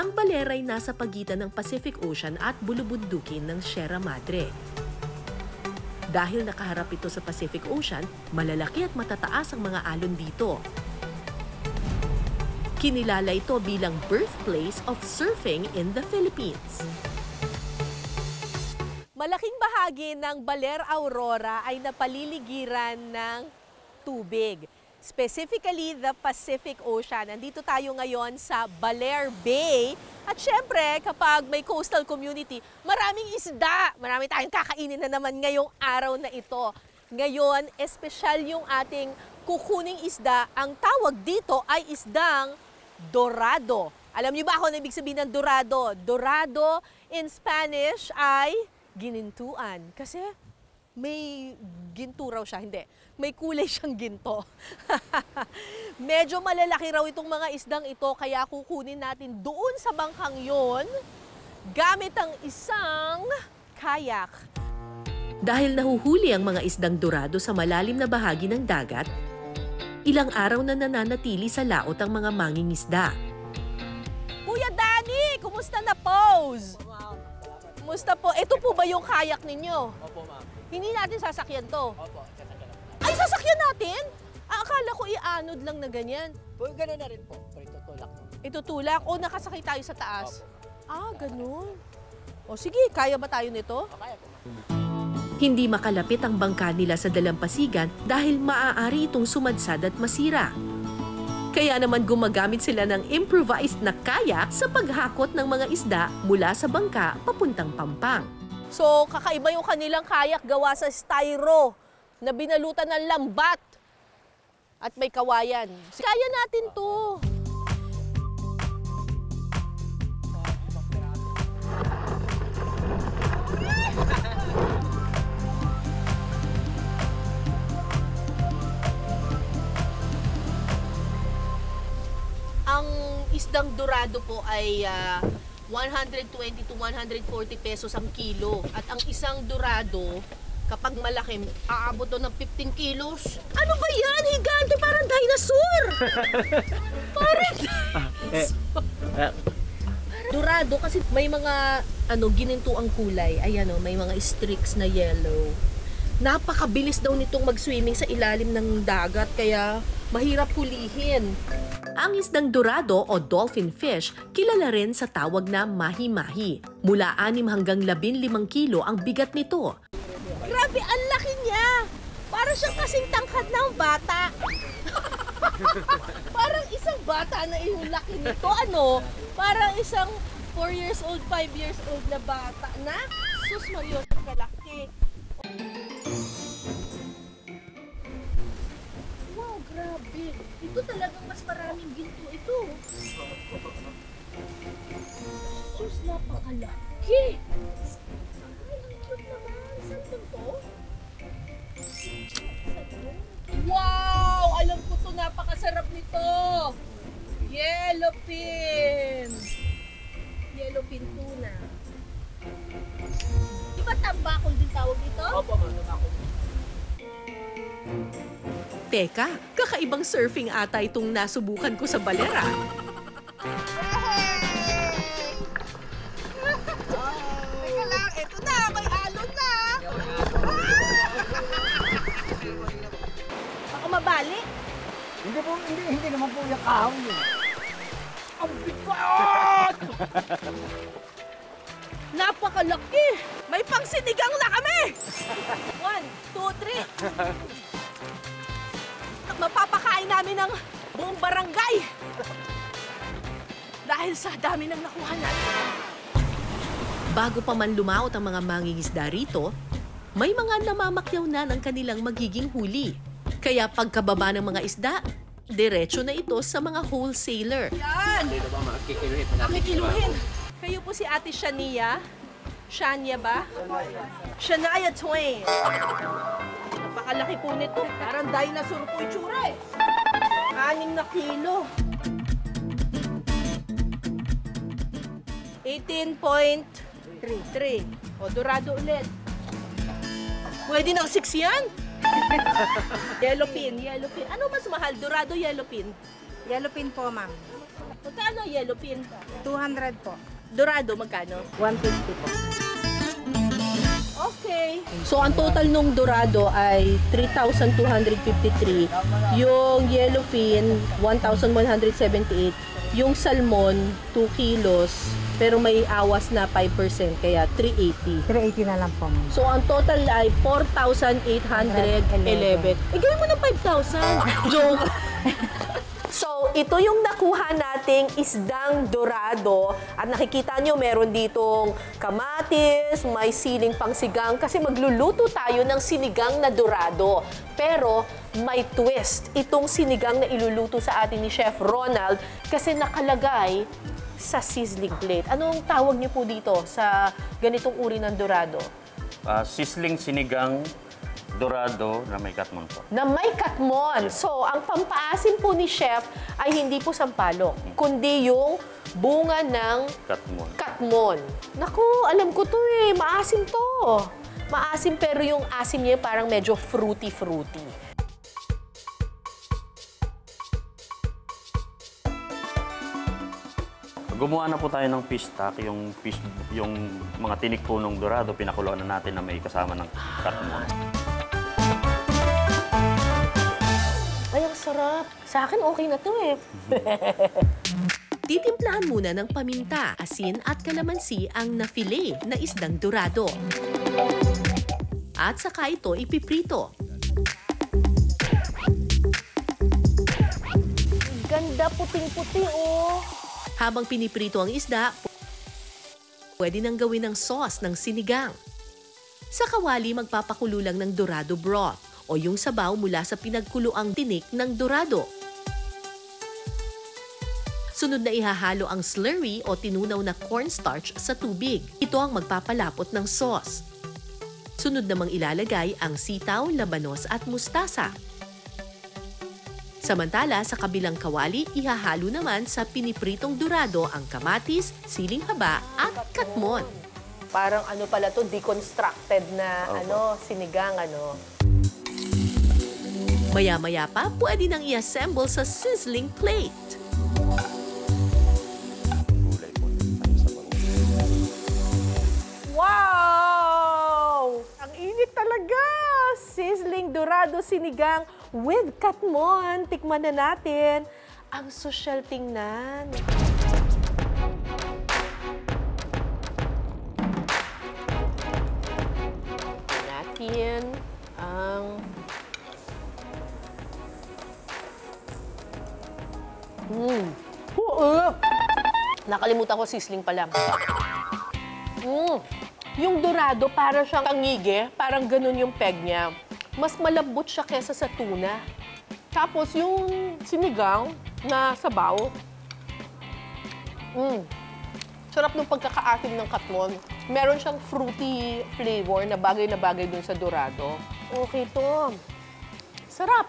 Ang Baler ay nasa pagitan ng Pacific Ocean at bulubundukin ng Sierra Madre. Dahil nakaharap ito sa Pacific Ocean, malalaki at matataas ang mga alon dito. Kinilala ito bilang birthplace of surfing in the Philippines. Malaking bahagi ng Baler Aurora ay napaliligiran ng tubig. Specifically, the Pacific Ocean. Nandito tayo ngayon sa Baler Bay. At syempre, kapag may coastal community, maraming isda. Marami tayong kakainin na naman ngayong araw na ito. Ngayon, espesyal yung ating kukuning isda. Ang tawag dito ay isdang dorado. Alam niyo ba kung ano ibig sabihin ng dorado? Dorado in Spanish ay ginintuan. Kasi may ginto raw siya. Hindi. May kulay siyang ginto. Medyo malalaki raw itong mga isdang ito, kaya kukunin natin doon sa bangkang yon gamit ang isang kayak. Dahil nahuhuli ang mga isdang dorado sa malalim na bahagi ng dagat, ilang araw na nananatili sa laot ang mga mangingisda. Kuya Danny, kumusta na pose? Kumusta po? Ito po ba yung kayak ninyo? Opo, ma'am. Hindi natin sasakyan to? Opo, sasakyan natin. Ay, sasakyan natin? Akala ko ianod lang na ganyan. Gano'n na rin po. Pero itutulak mo. Itutulak o nakasakay tayo sa taas? Opo. Ganun. O sige, kaya ba tayo nito? Kaya po, ma'am. Hindi makalapit ang bangka nila sa dalampasigan dahil maaari itong sumadsad at masira. Kaya naman gumagamit sila ng improvised na kayak sa paghakot ng mga isda mula sa bangka papuntang Pampang. So, kakaiba yung kanilang kayak gawa sa styro na binalutan ng lambat at may kawayan. Kaya natin to. Ang isdang dorado po ay 120 to 140 pesos ang kilo. At ang isang dorado, kapag malaki, aabot doon ng 15 kilos. Ano ba yan? Higante, parang dinosaur! Parang dinosaur! Dorado kasi may mga gininto ang kulay. Ayan may mga streaks na yellow. Napakabilis daw nitong mag-swimming sa ilalim ng dagat, kaya mahirap hulihin. Ang isdang dorado o dolphin fish, kilala rin sa tawag na mahi-mahi. Mula 6 hanggang 15 kilo ang bigat nito. Grabe, ang laki niya! Para siyang kasing tangkad ng bata. Parang isang bata na yung laki nito. Parang isang 4 years old, 5 years old na bata na. Sus, Mario, kalaki. Wow, grabe. Ito talagang mas maraming ginto ito. Sus, napakalaki. Ay, ang cute naman. Saan to? Wow! Alam ko to, napakasarap nito. Yellowfin. Yellowfin tuna. Di ba tambakol din tawag dito? Opo, ma'am. Tambakol. Teka, kakaibang surfing ata itong nasubukan ko sa Balera. Teka lang, eto na, may alon na. Baka mabali. Hindi naman po yung kahon yun. Ang bigat! Napakalaki! May pangsinigang na kami! 1, 2, 3. Mapapakain namin ng buong barangay. Dahil sa dami ng nakuha natin. Bago pa man lumaot ang mga mangingisda rito, may mga namamakyaw na ng kanilang magiging huli. Kaya pagkababa ng mga isda, diretso na ito sa mga wholesaler. Yan! Dito ba, ma'am? Kikiluhin po natin. Makikiluhin. Kayo po si Ate Shania. Shania ba? Shania Twain. Napakalaki po nito. Parang dinosaur po itsura eh. 6 na kilo. 18.33. O, dorado ulit. Pwede ng 6 yan? Yellowfin, yellowfin. Ano mas mahal? Dorado, yellowfin? Yellowfin po, ma'am. Magkano yellow pin? 200 po. Dorado, magkano? 150 po. Okay. So, ang total nung dorado ay 3,253. Yung yellowfin, 1,178. Yung salmon, 2 kilos. Pero may awas na 5%, kaya 380. 380 na lang po. So, ang total ay 4,811. Gawin mo ng 5,000. Joke. So, ito yung nakuha nating isdang dorado. At nakikita nyo, meron ditong kamatis, may siling pangsigang. Kasi magluluto tayo ng sinigang na dorado. Pero may twist itong sinigang na iluluto sa atin ni Chef Ronald kasi nakalagay sa sizzling plate. Anong tawag niyo po dito sa ganitong uri ng dorado? Sizzling sinigang dorado na may katmon po. Na may katmon. So, ang pampaasim po ni Chef ay hindi po sampalok, kundi yung bunga ng Katmon. katmon. Naku, alam ko to eh. Maasim to. Maasim pero yung asim niya parang medyo fruity-fruity. Gumawa na po tayo ng fish stock, yung mga tinik po ng dorado, pinakuluan na natin na may kasama ng katmon. Ay, ang sarap. Sa akin, okay na to eh. Titimplahan muna ng paminta, asin at kalamansi ang nafile na isdang dorado. At saka ito ipiprito. Ganda, puting-puti oh. Habang piniprito ang isda, pwede nang gawin ng sauce ng sinigang. Sa kawali, magpapakulo lang ng dorado broth o yung sabaw mula sa pinagkuloang tinik ng dorado. Sunod na ihahalo ang slurry o tinunaw na cornstarch sa tubig. Ito ang magpapalapot ng sauce. Sunod namang ilalagay ang sitaw, labanos at mustasa. Samantala, sa kabilang kawali, ihahalo naman sa pinipritong dorado ang kamatis, siling haba at katmon. Parang ano pala to, deconstructed na sinigang ano. Maya-maya pa, pwede nang i-assemble sa sizzling plate. Gulay po. Wow! Ang init talaga! Sizzling dorado sinigang with katmon. Tikman na natin. Ang sosyal tingnan. Natin ang nakalimutan ko sizzling pa lang. Yung dorado, parang siyang tangige. Parang ganun yung peg niya. Mas malambot siya kesa sa tuna. Tapos yung sinigang na sabaw, sarap ng pagkakaasim ng katmon. Meron siyang fruity flavor na bagay dun sa dorado. Okay to. Sarap.